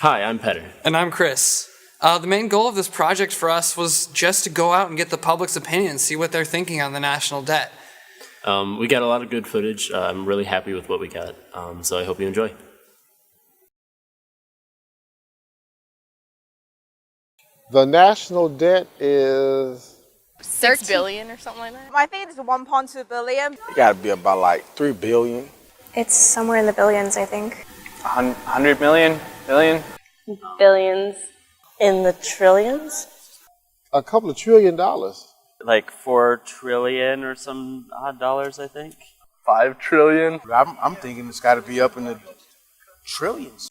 Hi, I'm Petter. And I'm Chris. The main goal of this project for us was just to go out and get the public's opinion and see what they're thinking on the national debt. We got a lot of good footage. I'm really happy with what we got, so I hope you enjoy. The national debt is $6 billion or something like that. I think it's 1.2 billion. It got to be about like 3 billion. It's somewhere in the billions, I think. 100 million? Billion? Billions. In the trillions? a couple of $1 trillion. Like 4 trillion or some odd dollars, I think. 5 trillion? I'm thinking it's got to be up in the trillions.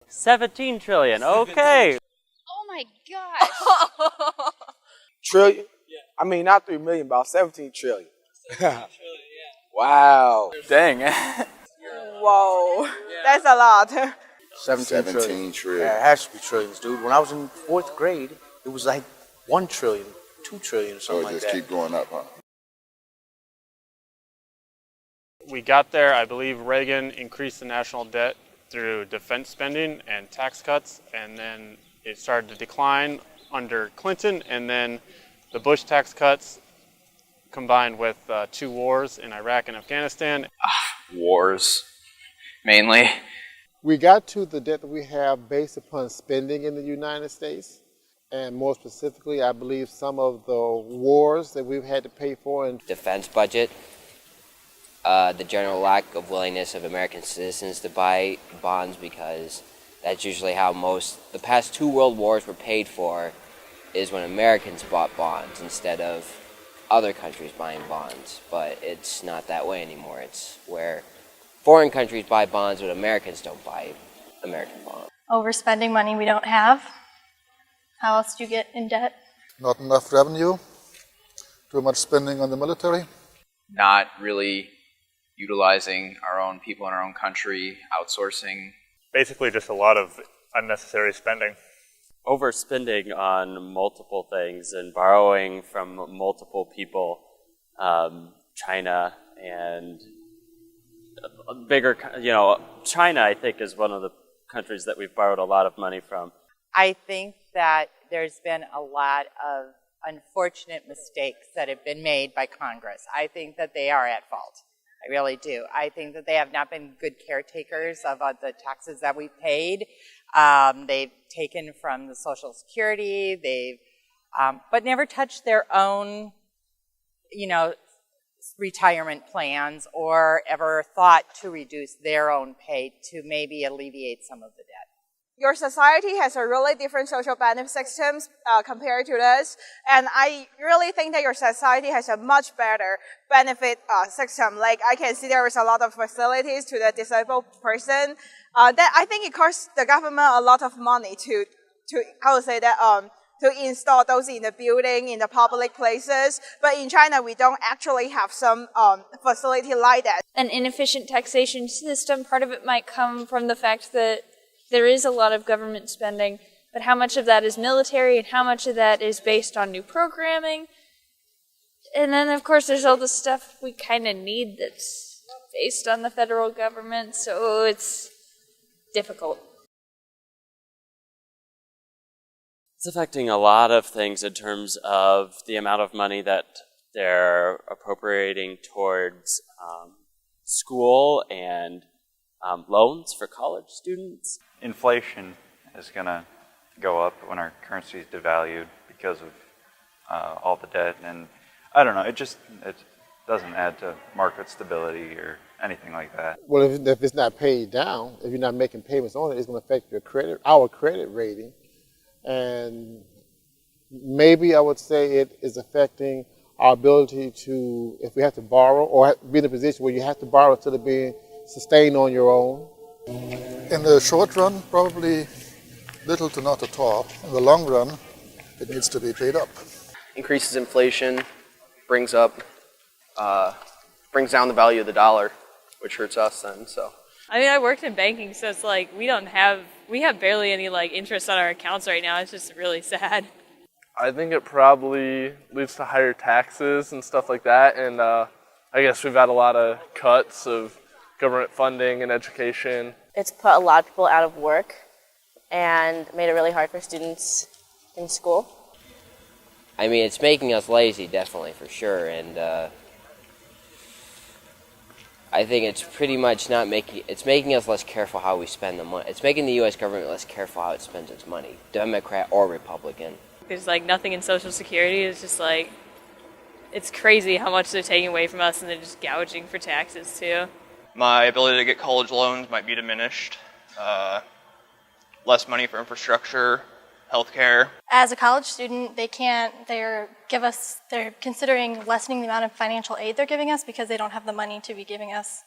17 trillion, okay. Oh my gosh. Trillion? Yeah. I mean, not 3 million, about 17 trillion. 17 trillion, yeah. Wow. Dang. Whoa, that's a lot. 17 trillion. Yeah, it has to be trillions, dude. When I was in 4th grade, it was like 1 trillion, 2 trillion, or something like that. So it just keep going up, huh? We got there, I believe Reagan increased the national debt through defense spending and tax cuts, and then it started to decline under Clinton, and then the Bush tax cuts combined with 2 wars in Iraq and Afghanistan. Wars, mainly. We got to the debt that we have based upon spending in the United States, and more specifically, I believe some of the wars that we've had to pay for. And defense budget, the general lack of willingness of American citizens to buy bonds, because that's usually how the past 2 world wars were paid for, is when Americans bought bonds instead of other countries buying bonds. But it's not that way anymore. It's where foreign countries buy bonds, but Americans don't buy American bonds. Overspending money we don't have. How else do you get in debt? Not enough revenue, too much spending on the military. Not really utilizing our own people in our own country, outsourcing. Basically just a lot of unnecessary spending. Overspending on multiple things and borrowing from multiple people, China and bigger, China I think is one of the countries that we've borrowed a lot of money from. I think that there's been a lot of unfortunate mistakes that have been made by Congress. I think that they are at fault. I really do. I think that they have not been good caretakers of the taxes that we've paid. They've taken from the Social Security, but never touched their own, retirement plans, or ever thought to reduce their own pay to maybe alleviate some of the debt. Your society has a really different social benefit systems compared to this, and I really think that your society has a much better benefit system. Like, I can see there is a lot of facilities to the disabled person. That I think it costs the government a lot of money to install those in the building, in the public places. But in China, we don't actually have some facility like that. An inefficient taxation system, part of it might come from the fact that there is a lot of government spending, but how much of that is military and how much of that is based on new programming? And then, of course, there's all the stuff we kind of need that's based on the federal government, so it's difficult. It's affecting a lot of things in terms of the amount of money that they're appropriating towards school and loans for college students. Inflation is going to go up when our currency is devalued because of all the debt, and I don't know, it doesn't add to market stability or anything like that. Well, if it's not paid down, if you're not making payments on it, it's going to affect our credit rating. And maybe I would say it is affecting our ability to, if we have to borrow, or be in a position where you have to borrow instead of being sustained on your own. In the short run, probably little to not at all. In the long run, it needs to be paid up. Increases inflation, brings down the value of the dollar, which hurts us then, so. I mean, I worked in banking, so it's like we have barely any interest on our accounts right now. It's just really sad. I think it probably leads to higher taxes and stuff like that, and I guess we've had a lot of cuts of government funding and education. It's put a lot of people out of work and made it really hard for students in school. I mean, it's making us lazy, definitely, for sure, and I think it's pretty much it's making us less careful how we spend the money. It's making the U.S. government less careful how it spends its money, Democrat or Republican. There's like nothing in Social Security. It's just like, it's crazy how much they're taking away from us, and they're just gouging for taxes too. My ability to get college loans might be diminished. Less money for infrastructure, healthcare. As a college student, they're considering lessening the amount of financial aid they're giving us because they don't have the money to be giving us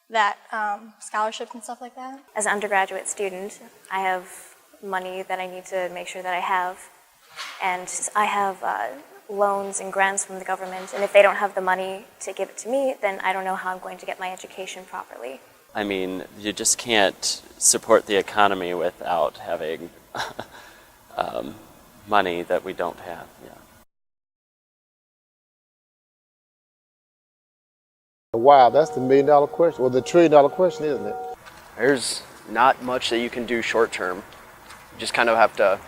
that scholarships and stuff like that. As an undergraduate student, I have money that I need to make sure that I have, and I have loans and grants from the government, and if they don't have the money to give it to me, then I don't know how I'm going to get my education properly. I mean, you just can't support the economy without having money that we don't have. Yeah. Wow, that's the $1 million question, or the $1 trillion question, isn't it? There's not much that you can do short term. You just kind of have to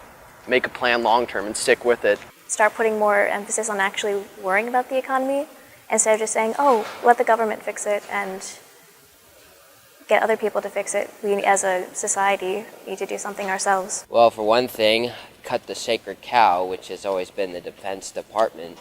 make a plan long term and stick with it. Start putting more emphasis on actually worrying about the economy instead of just saying, oh, let the government fix it and get other people to fix it. We, as a society, need to do something ourselves. Well, for one thing, cut the sacred cow, which has always been the Defense Department.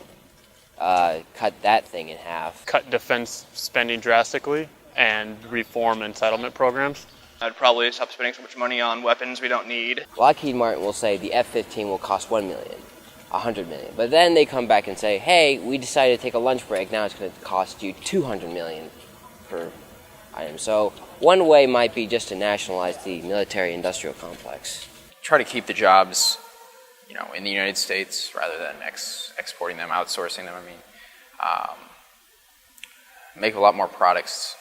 Cut that thing in half. Cut defense spending drastically and reform entitlement programs. I'd probably stop spending so much money on weapons we don't need. Lockheed Martin will say the F-15 will cost $1 million, $100 million. But then they come back and say, hey, we decided to take a lunch break. Now it's going to cost you $200 million per item. So one way might be just to nationalize the military-industrial complex. Try to keep the jobs, in the United States rather than exporting them, outsourcing them. I mean, make a lot more products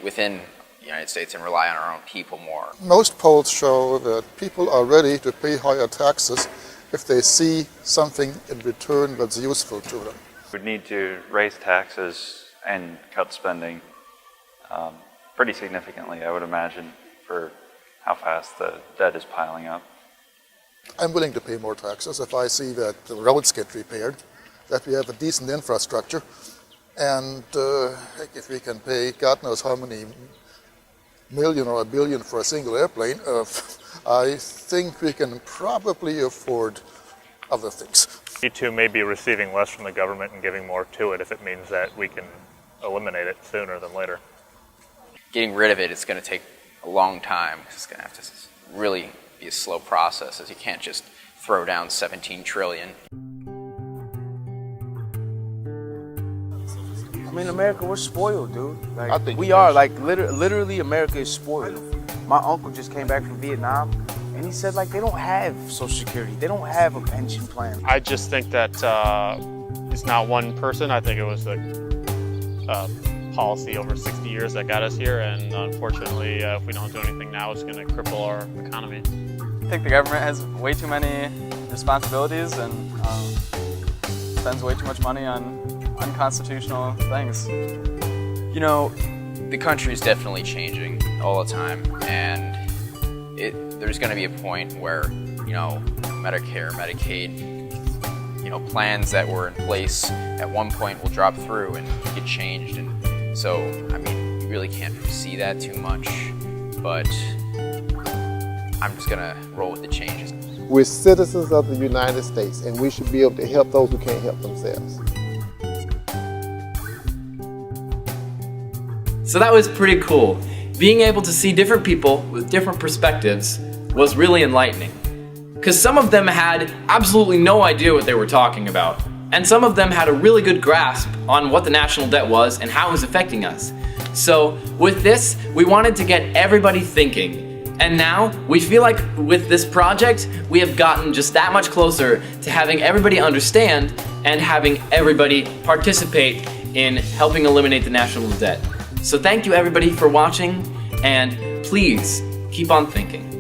within the United States and rely on our own people more. Most polls show that people are ready to pay higher taxes if they see something in return that's useful to them. We'd need to raise taxes and cut spending pretty significantly, I would imagine, for how fast the debt is piling up. I'm willing to pay more taxes if I see that the roads get repaired, that we have a decent infrastructure, and if we can pay God knows how many million or $1 billion for a single airplane, I think we can probably afford other things. We too may be receiving less from the government and giving more to it if it means that we can eliminate it sooner than later. Getting rid of it is going to take a long time. It's going to have to really be a slow process, as you can't just throw down $17 trillion. I mean, America, we're spoiled, dude. Like, we are, like, literally America is spoiled. My uncle just came back from Vietnam, and he said, like, they don't have Social Security. They don't have a pension plan. I just think that it's not one person. I think it was the policy over 60 years that got us here, and unfortunately, if we don't do anything now, it's going to cripple our economy. I think the government has way too many responsibilities and spends way too much money on unconstitutional things. The country is definitely changing all the time, and there's going to be a point where, Medicare, Medicaid, plans that were in place at one point will drop through and get changed. And so, I mean, you really can't foresee that too much, but I'm just going to roll with the changes. We're citizens of the United States, and we should be able to help those who can't help themselves. So that was pretty cool. Being able to see different people with different perspectives was really enlightening. Because some of them had absolutely no idea what they were talking about. And some of them had a really good grasp on what the national debt was and how it was affecting us. So with this, we wanted to get everybody thinking. And now we feel like with this project, we have gotten just that much closer to having everybody understand and having everybody participate in helping eliminate the national debt. So thank you everybody for watching, and please keep on thinking.